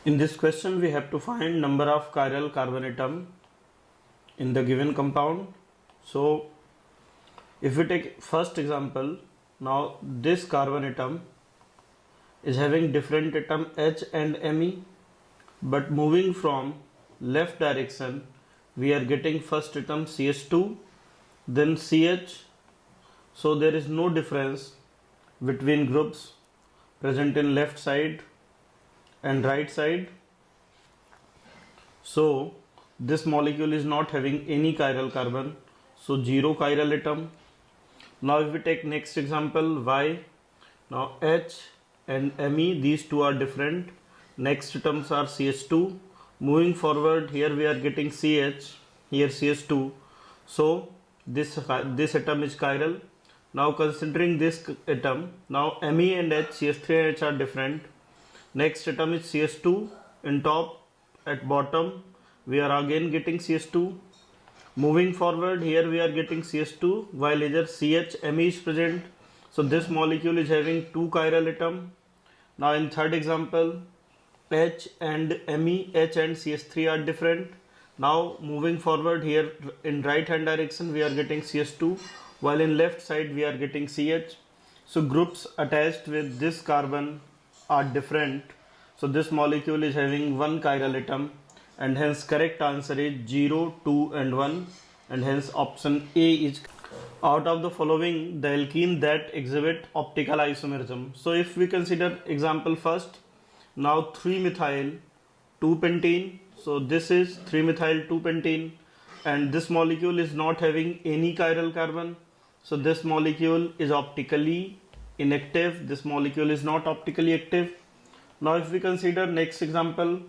In this question, we have to find number of chiral carbon atom in the given compound. So, if we take first example, now this carbon atom is having different atom H and Me, but moving from left direction, we are getting first atom CH2, then CH. So there is no difference between groups present in left side and right side. So this molecule is not having any chiral carbon, so zero chiral atom. Now if we take next example Y, now H and Me, these two are different. Next atoms are CH2. Moving forward, here we are getting CH, here CH2. So this atom is chiral. Now considering this atom, now Me and H, CH3 and H are different. Next atom is CH2 in top, at bottom we are again getting CH2. Moving forward, here we are getting CH2 while either CH Me is present. So this molecule is having two chiral atom. Now in third example, H and Me, H and CH3 are different. Now moving forward, here in right hand direction we are getting CH2 while in left side we are getting CH. So groups attached with this carbon are different. So this molecule is having one chiral atom, and hence correct answer is 0, 2 and 1, and hence option A is. Out of the following, the alkene that exhibit optical isomerism. So if we consider example first, now 3-methyl 2-pentene. So this is 3-methyl 2-pentene, and this molecule is not having any chiral carbon. So this molecule is optically inactive. This molecule is not optically active. Now if we consider next example,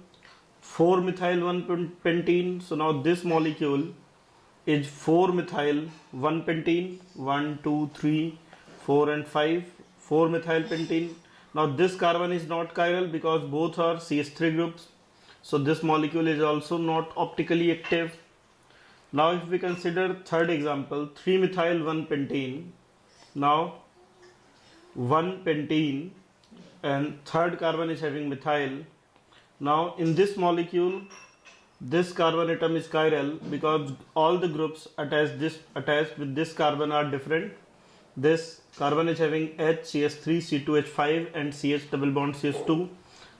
4-methyl 1-pentene. So now this molecule is 4-methyl 1-pentene, 1, 2, 3, 4 and 5, 4-methyl pentene. Now this carbon is not chiral because both are CH3 groups. So this molecule is also not optically active. Now if we consider third example, 3-methyl 1-pentene. Now 1-pentene and third carbon is having methyl. Now in this molecule, this carbon atom is chiral because all the groups attached with this carbon are different. This carbon is having H, CH3, C2H5 and CH double bond CH2.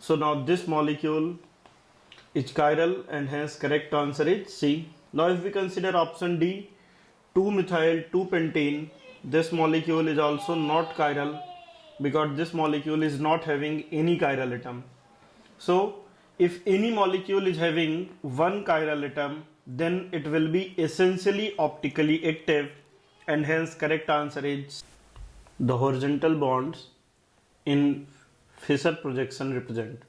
So now this molecule is chiral, and hence correct answer is C. Now if we consider option D, 2-methyl 2-pentene, this molecule is also not chiral because this molecule is not having any chiral atom. So if any molecule is having one chiral atom, then it will be essentially optically active, and hence correct answer is. The horizontal bonds in Fischer projection represent.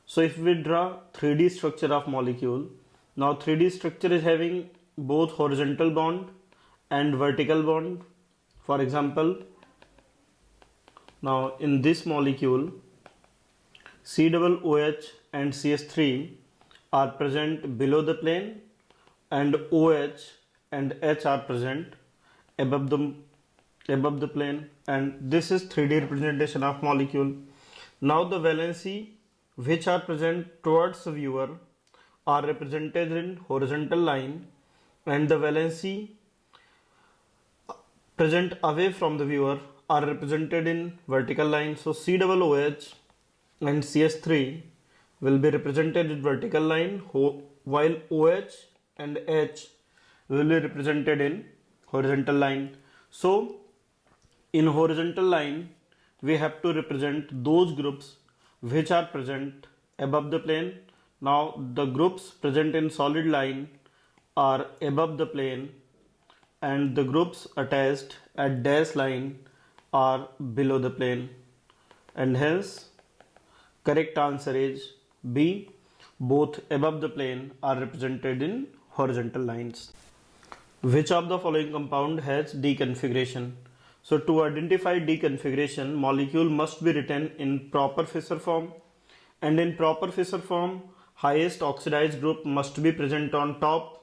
So if we draw 3D structure of molecule, now 3D structure is having both horizontal bond and vertical bond. For example, now in this molecule, COOH and CH3 are present below the plane, and OH and H are present above the plane, and this is 3D representation of molecule. Now the valency which are present towards the viewer are represented in horizontal line, and the valency present away from the viewer are represented in vertical line. So COOH and CH3 will be represented in vertical line, while OH and H will be represented in horizontal line. So in horizontal line, we have to represent those groups which are present above the plane. Now the groups present in solid line are above the plane, and the groups attached at dash line are below the plane, and hence correct answer is B. Both above the plane are represented in horizontal lines. Which of the following compound has D configuration? So to identify D configuration, molecule must be written in proper Fischer form, and in proper Fischer form, highest oxidized group must be present on top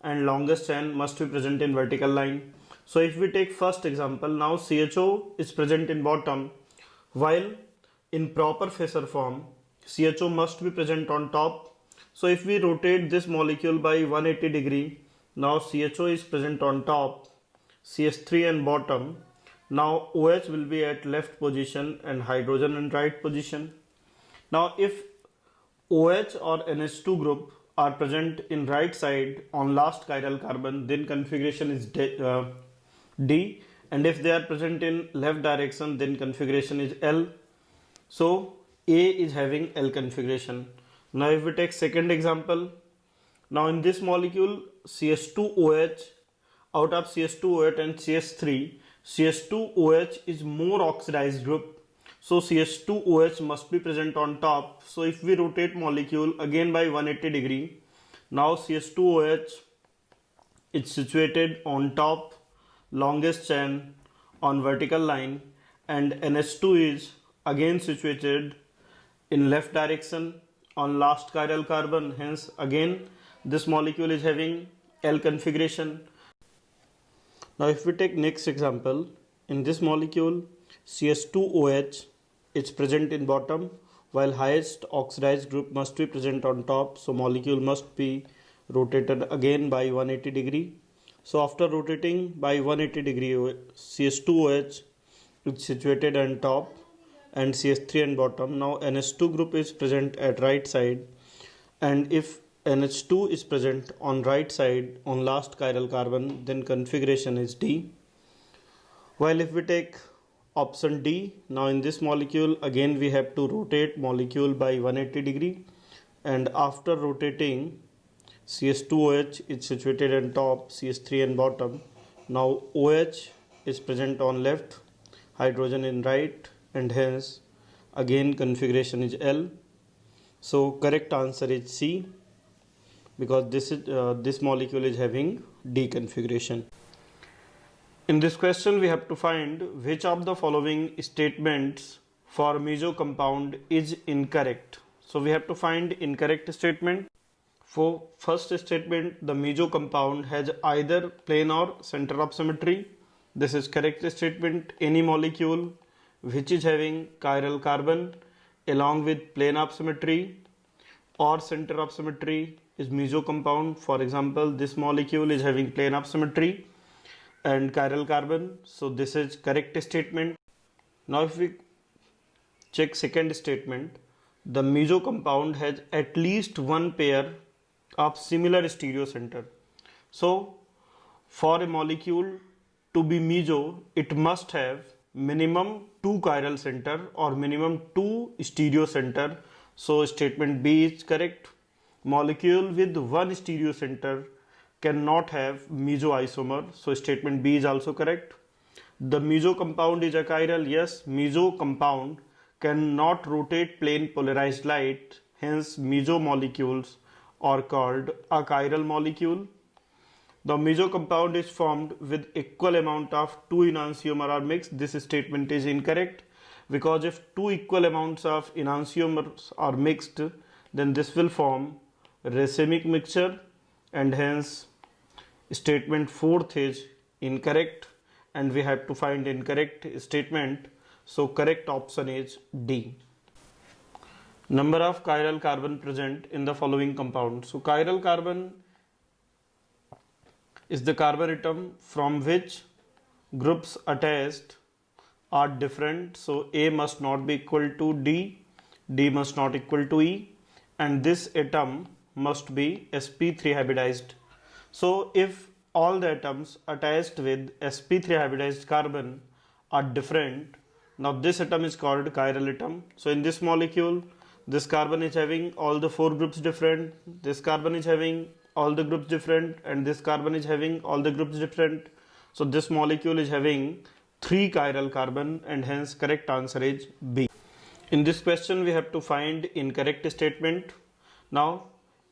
and longest chain must be present in vertical line. So if we take first example, now CHO is present in bottom, while in proper Fischer form CHO must be present on top. So if we rotate this molecule by 180 degree, now CHO is present on top, CH3 and bottom. Now OH will be at left position and hydrogen in right position. Now if OH or NH2 group are present in right side on last chiral carbon, then configuration is D, and if they are present in left direction, then configuration is L. So A is having L configuration. Now if we take second example, now in this molecule CH2OH, out of CH2OH and CH3, CH2OH is more oxidized group. So CH2OH must be present on top. So if we rotate molecule again by 180 degree, now CH2OH is situated on top, longest chain on vertical line, and NH2 is again situated in left direction on last chiral carbon. Hence again this molecule is having L configuration. Now if we take next example, in this molecule CH2OH is present in bottom while highest oxidized group must be present on top, so molecule must be rotated again by 180 degree. So after rotating by 180 degree, CH2OH is situated on top and CH3 on bottom. Now NH2 group is present at right side, and if NH2 is present on right side on last chiral carbon, then configuration is D. While if we take option D, now in this molecule again we have to rotate molecule by 180 degree, and after rotating CH2OH is situated on top, CH3 on bottom. Now OH is present on left, hydrogen in right, and hence again configuration is L. So correct answer is C, because this molecule is having D configuration. In this question we have to find which of the following statements for meso compound is incorrect. So we have to find incorrect statement. For first statement, the meso compound has either plane or center of symmetry. This is correct statement. Any molecule which is having chiral carbon along with plane of symmetry or center of symmetry is meso compound. For example, this molecule is having plane of symmetry and chiral carbon, so this is correct statement. Now if we check second statement, the meso compound has at least one pair of similar stereocenter. So for a molecule to be meso, it must have minimum 2 chiral center or minimum 2 stereocenter. So statement B is correct. Molecule with one stereocenter cannot have meso isomer, so statement B is also correct. The meso compound is achiral. Yes, meso compound cannot rotate plane polarized light, hence meso molecules are called achiral molecule. The meso compound is formed with equal amount of two enantiomer are mixed. This statement is incorrect, because if two equal amounts of enantiomers are mixed, then this will form racemic mixture, and hence statement fourth is incorrect, and we have to find incorrect statement. So correct option is D. Number of chiral carbon present in the following compound. So chiral carbon is the carbon atom from which groups attached are different. So A must not be equal to D, D must not equal to E, and this atom must be sp3 hybridized. So if all the atoms attached with sp3 hybridized carbon are different, now this atom is called chiral atom. So in this molecule, this carbon is having all the 4 groups different, this carbon is having all the groups different, and this carbon is having all the groups different. So this molecule is having 3 chiral carbon, and hence correct answer is B. In this question we have to find incorrect statement. Now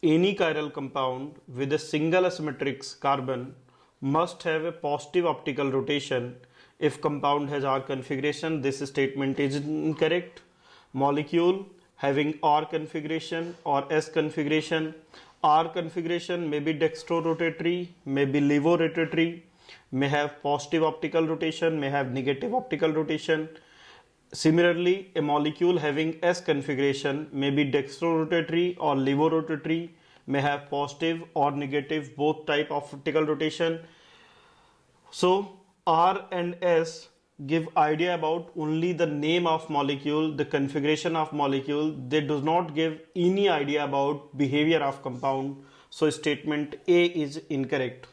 any chiral compound with a single asymmetric carbon must have a positive optical rotation if compound has R configuration. This statement is incorrect. Molecule having R configuration or S configuration, R configuration may be dextrorotatory, may be levorotatory, may have positive optical rotation, may have negative optical rotation. Similarly, a molecule having S configuration may be dextrorotatory or levorotatory, may have positive or negative both type of vertical rotation. So R and S give idea about only the name of molecule, the configuration of molecule. They do not give any idea about behavior of compound. So statement A is incorrect.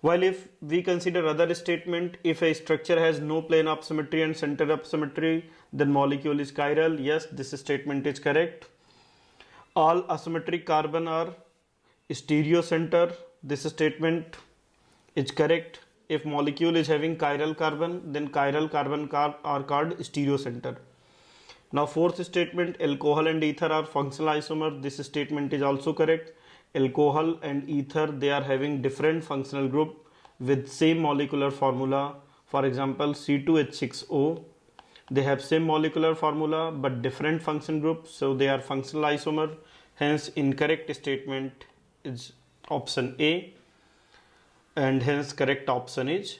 While if we consider other statement, if a structure has no plane of symmetry and center of symmetry, then molecule is chiral. Yes, this statement is correct. All asymmetric carbon are stereocenter. This statement is correct. If molecule is having chiral carbon, then chiral carbon are called stereocenter. Now fourth statement, alcohol and ether are functional isomer. This statement is also correct. Alcohol and ether, they are having different functional group with same molecular formula. For example, C2H6O, they have same molecular formula but different function group, so they are functional isomer. Hence incorrect statement is option A, and hence correct option is.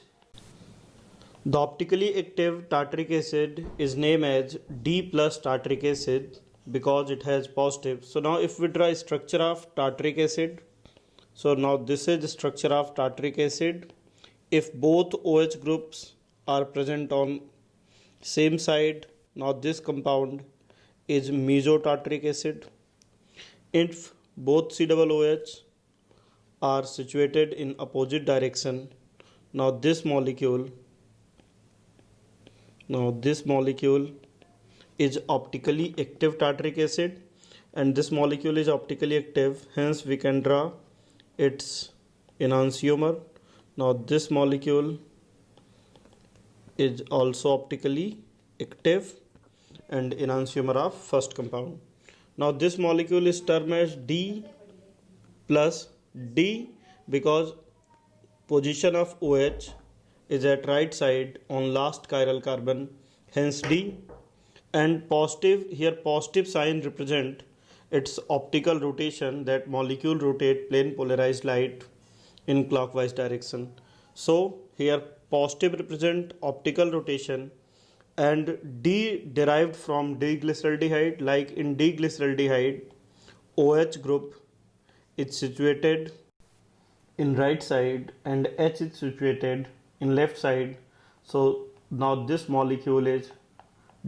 The optically active tartaric acid is named as D plus tartaric acid because it has positive. So now if we draw a structure of tartaric acid, so now this is the structure of tartaric acid. If both OH groups are present on same side, now this compound is mesotartaric acid. If both COOH are situated in opposite direction, now this molecule is optically active tartaric acid, and this molecule is optically active, hence we can draw its enantiomer. Now this molecule is also optically active and enantiomer of first compound. Now this molecule is termed as D plus D because position of OH is at right side on last chiral carbon, hence D. And positive, here positive sign represent its optical rotation, that molecule rotate plane polarized light in clockwise direction. So here positive represent optical rotation, and D derived from D-glyceraldehyde. Like in D-glyceraldehyde, OH group is situated in right side and H is situated in left side. So now this molecule is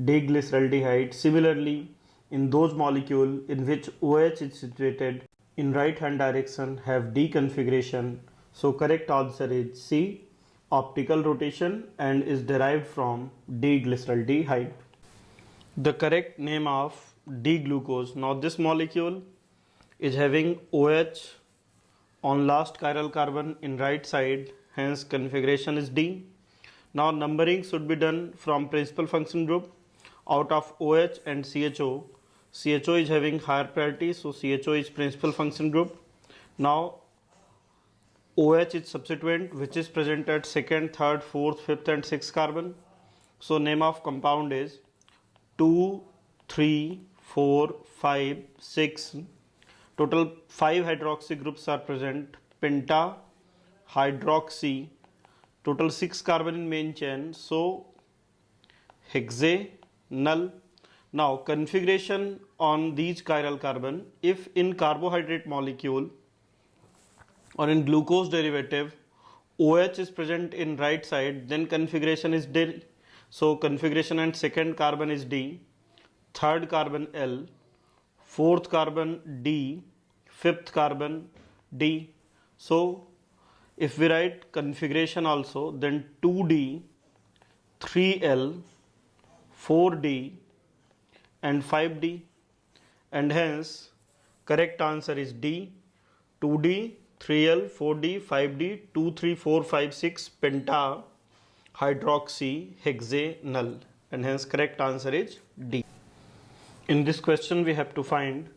D-glyceraldehyde. Similarly, in those molecules in which OH is situated in right hand direction have D configuration. So correct answer is C, optical rotation, and is derived from D-glyceraldehyde. The correct name of D-glucose. Now this molecule is having OH on last chiral carbon in right side, hence configuration is D. Now numbering should be done from principal function group. Out of OH and CHO, CHO is having higher priority, so CHO is principal function group. Now OH is substituent which is present at second, third, fourth, fifth and sixth carbon. So name of compound is 2, 3, 4, 5, 6. Total 5 hydroxy groups are present. Penta, hydroxy, total 6 carbon in main chain. So hexanal. Now configuration on these chiral carbon, if in carbohydrate molecule or in glucose derivative OH is present in right side, then configuration is D. So configuration and second carbon is D, third carbon L, fourth carbon D, fifth carbon D. So if we write configuration also, then 2D, 3L, 4D and 5D, and hence correct answer is D, 2D, 3L, 4D, 5D, 2, 3, 4, 5, 6 penta hydroxy hexanal, and hence correct answer is D. In this question we have to find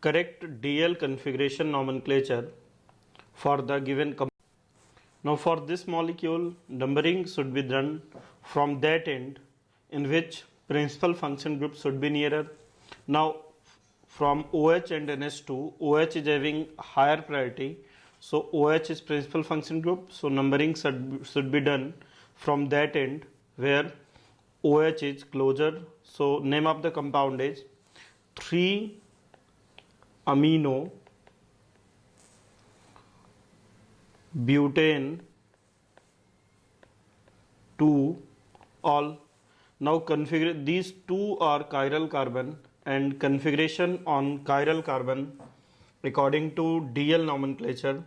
correct DL configuration nomenclature for the given compound. Now for this molecule, numbering should be done from that end in which principal function group should be nearer. Now from OH and NH2, OH is having higher priority, so OH is principal function group, so numbering should be done from that end where OH is closure. So name of the compound is 3-amino butane 2-all. Now configure these two are chiral carbon, and configuration on chiral carbon according to DL nomenclature.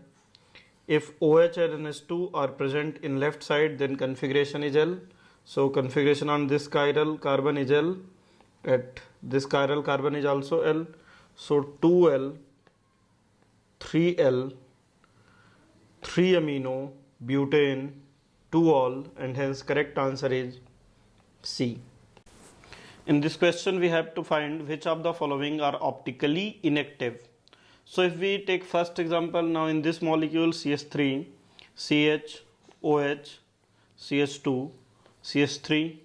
If OH and NH2 are present in left side, then configuration is L. So configuration on this chiral carbon is L. At this chiral carbon is also L. So 2L, 3L, 3-amino butane 2-all, and hence correct answer is C. In this question we have to find which of the following are optically inactive. So if we take first example, now in this molecule CH3, CH, OH, CH2, CH3,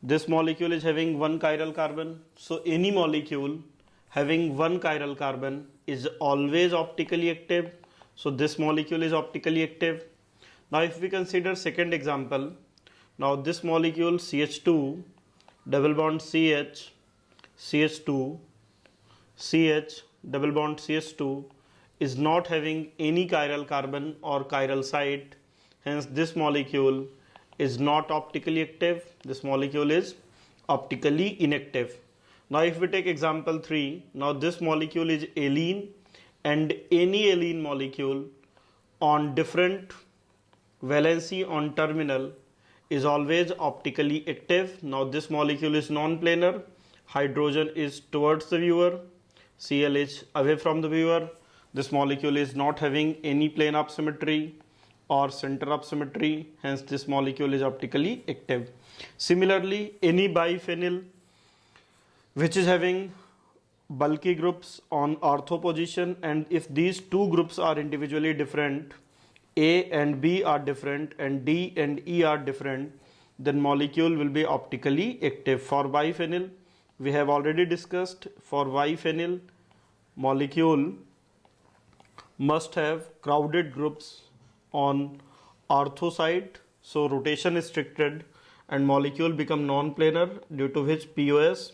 this molecule is having one chiral carbon. So any molecule having one chiral carbon is always optically active. So this molecule is optically active. Now if we consider second example, now this molecule CH2, double bond CH, CH2, CH, double bond CH2 is not having any chiral carbon or chiral site. Hence this molecule is not optically active. This molecule is optically inactive. Now if we take example 3, now this molecule is allene, and any allene molecule on different valency on terminal is always optically active. Now this molecule is non-planar, hydrogen is towards the viewer, Cl is away from the viewer. This molecule is not having any plane of symmetry or center of symmetry, hence this molecule is optically active. Similarly, any biphenyl which is having bulky groups on ortho position, and if these two groups are individually different, A and B are different and D and E are different, then molecule will be optically active. For biphenyl we have already discussed, for biphenyl molecule must have crowded groups on ortho side, so rotation is restricted and molecule become non-planar, due to which POS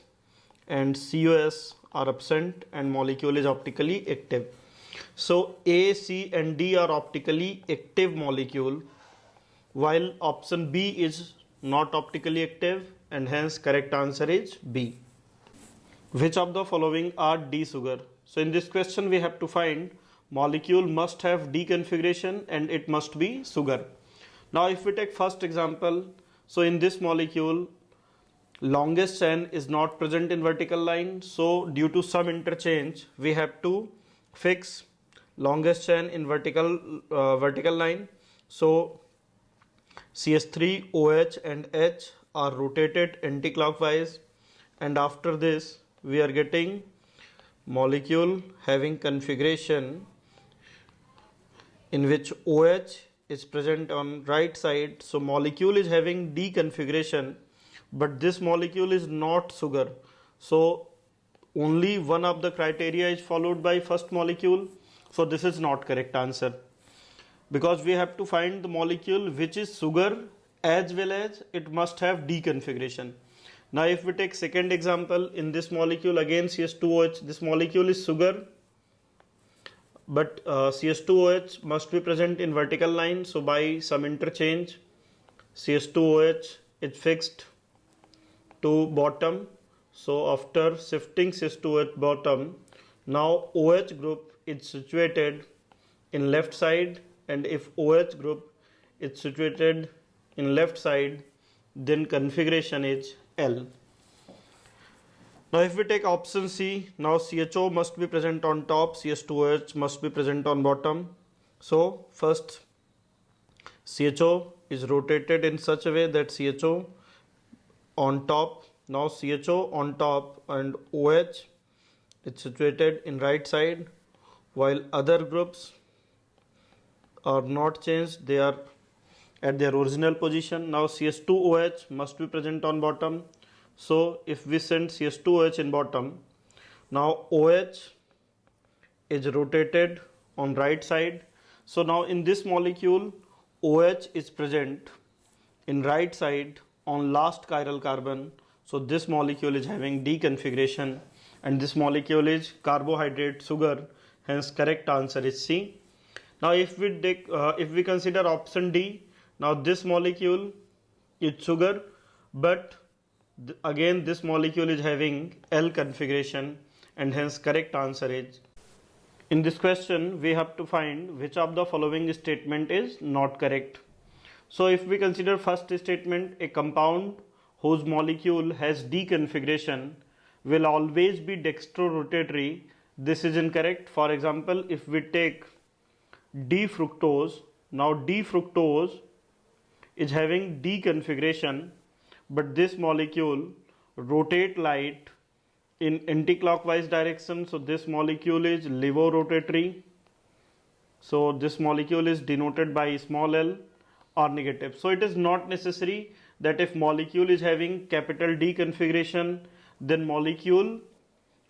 and COS are absent and molecule is optically active. So A, C and D are optically active molecule, while option B is not optically active, and hence correct answer is B. Which of the following are D sugar? So in this question we have to find molecule must have D configuration and it must be sugar. Now if we take first example, so in this molecule longest chain is not present in vertical line, so due to some interchange we have to fix longest chain in vertical line. So CH3, OH and H are rotated anti-clockwise, and after this we are getting molecule having configuration in which OH is present on right side. So molecule is having D configuration, but this molecule is not sugar. So only one of the criteria is followed by first molecule. So this is not correct answer, because we have to find the molecule which is sugar as well as it must have D configuration. Now if we take second example, in this molecule again CH2OH, this molecule is sugar, but CH2OH must be present in vertical line, so by some interchange CH2OH is fixed to bottom. So after shifting CH2OH bottom, now OH group is situated in left side, and if OH group is situated in left side, then configuration is L. Now if we take option C, now CHO must be present on top, CH2OH must be present on bottom. So first CHO is rotated in such a way that CHO on top, now CHO on top and OH is situated in right side, while other groups are not changed, they are at their original position. Now CH2OH must be present on bottom, so if we send CH2OH in bottom, now OH is rotated on right side. So now in this molecule OH is present in right side, on last chiral carbon. So this molecule is having D configuration and this molecule is carbohydrate sugar. Hence correct answer is C. Now if we consider option D, now this molecule is sugar, but again this molecule is having L configuration and hence correct answer is. In this question we have to find which of the following statement is not correct. So if we consider first statement, a compound whose molecule has D configuration will always be dextrorotatory. This is incorrect. For example, if we take D fructose, now D fructose is having D configuration, but this molecule rotate light in anti-clockwise direction. So this molecule is levorotatory. So this molecule is denoted by small l or negative. So it is not necessary that if molecule is having capital D configuration, then molecule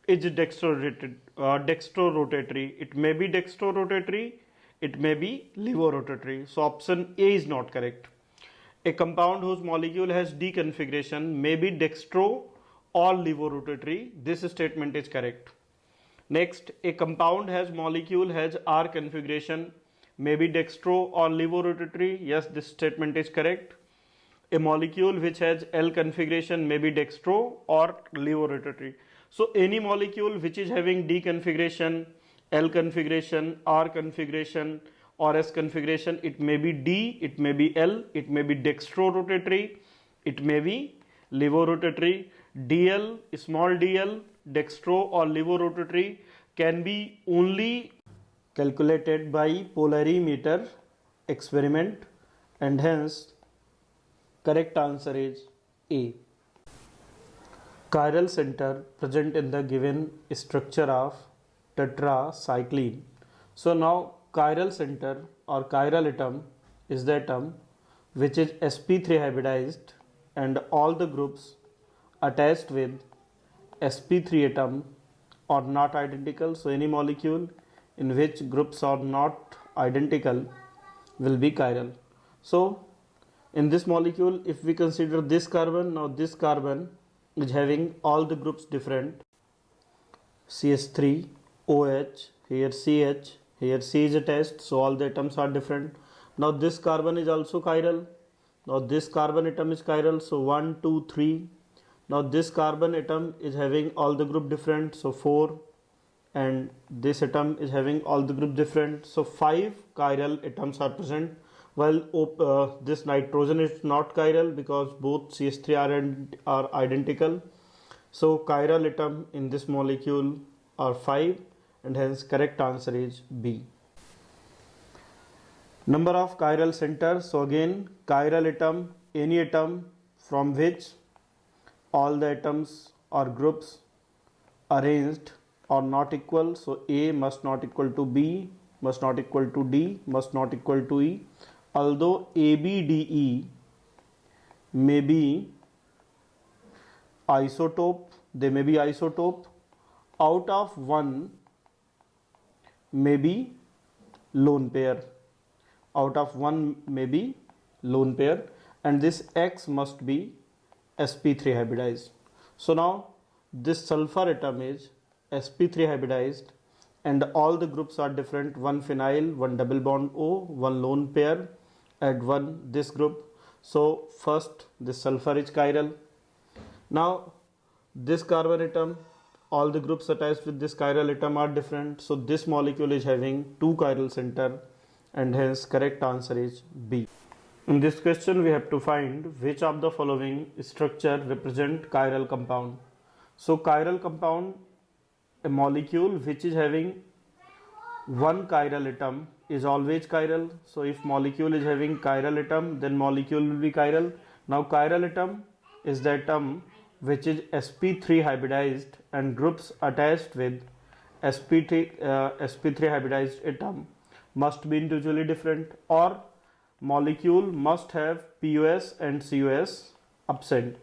is dextrorotatory. It may be dextrorotatory, it may be levorotatory. So option A is not correct. A compound whose molecule has D configuration may be dextro or levorotatory. This statement is correct. Next, a compound has molecule has R configuration, may be dextro or levorotatory. Yes, this statement is correct. A molecule which has L configuration may be dextro or levorotatory. So any molecule which is having D configuration, L configuration, R configuration or S configuration, it may be D, it may be L, it may be dextrorotatory, it may be levorotatory. DL, small dl, dextro or levorotatory can be only calculated by polarimeter experiment and hence correct answer is A. Chiral center present in the given structure of tetracycline. So now chiral center or chiral atom is the atom which is sp3 hybridized and all the groups attached with sp3 atom are not identical. So any molecule in which groups are not identical will be chiral. So in this molecule, if we consider this carbon, now this carbon is having all the groups different. CH3, OH, here CH, here C is attached, so all the atoms are different. Now this carbon is also chiral. Now this carbon atom is chiral, so 1, 2, 3. Now this carbon atom is having all the group different, so 4, and this atom is having all the group different, so 5 chiral atoms are present, while this nitrogen is not chiral because both CH3 are identical. So chiral atom in this molecule are 5 and hence correct answer is B. Number of chiral centers. So again, chiral atom, any atom from which all the atoms or groups arranged are not equal. So A must not equal to B, must not equal to D, must not equal to E. Although A, B, D, E may be isotope, they may be isotope, out of one may be lone pair, out of one may be lone pair, and this X must be sp3 hybridized. So now this sulfur atom is sp3 hybridized and all the groups are different, one phenyl, one double bond O, one lone pair, add one this group. So first this sulfur is chiral. Now this carbon atom, all the groups attached with this chiral atom are different, so this molecule is having 2 chiral center and hence correct answer is B. In this question we have to find which of the following structure represent chiral compound. So chiral compound, a molecule which is having one chiral atom is always chiral. So if molecule is having chiral atom, then molecule will be chiral. Now chiral atom is the atom which is sp3 hybridized and groups attached with sp3 hybridized atom must be individually different, or molecule must have POS and COS absent.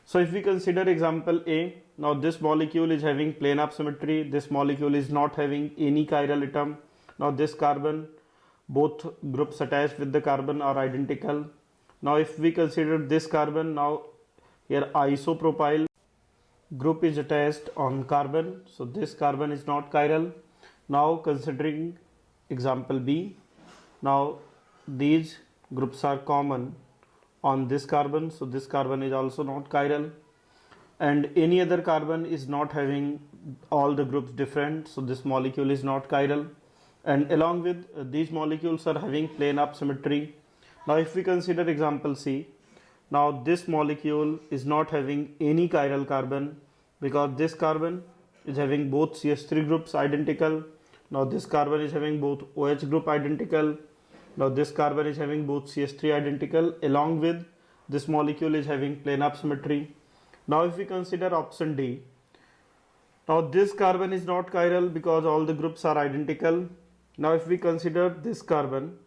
So if we consider example A, now this molecule is having plane of symmetry, this molecule is not having any chiral atom. Now this carbon, both groups attached with the carbon are identical. Now if we consider this carbon, now here isopropyl group is attached on carbon, so this carbon is not chiral. Now considering example B, now these groups are common on this carbon, so this carbon is also not chiral, and any other carbon is not having all the groups different, so this molecule is not chiral, and along with these molecules are having plane up symmetry. Now if we consider example C, now this molecule is not having any chiral carbon because this carbon is having both CH3 groups identical. Now this carbon is having both OH group identical. Now this carbon is having both CH3 identical, along with this molecule is having plane up symmetry. Now if we consider option D, now this carbon is not chiral because all the groups are identical. Now if we consider this carbon,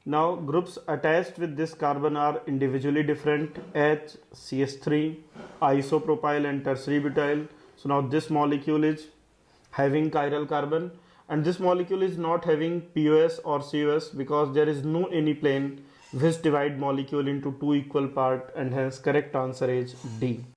now groups attached with this carbon are individually different, H, CH3, isopropyl and tertiary butyl. So now this molecule is having chiral carbon, and this molecule is not having POS or COS because there is no any plane which divide molecule into two equal part, and hence correct answer is D.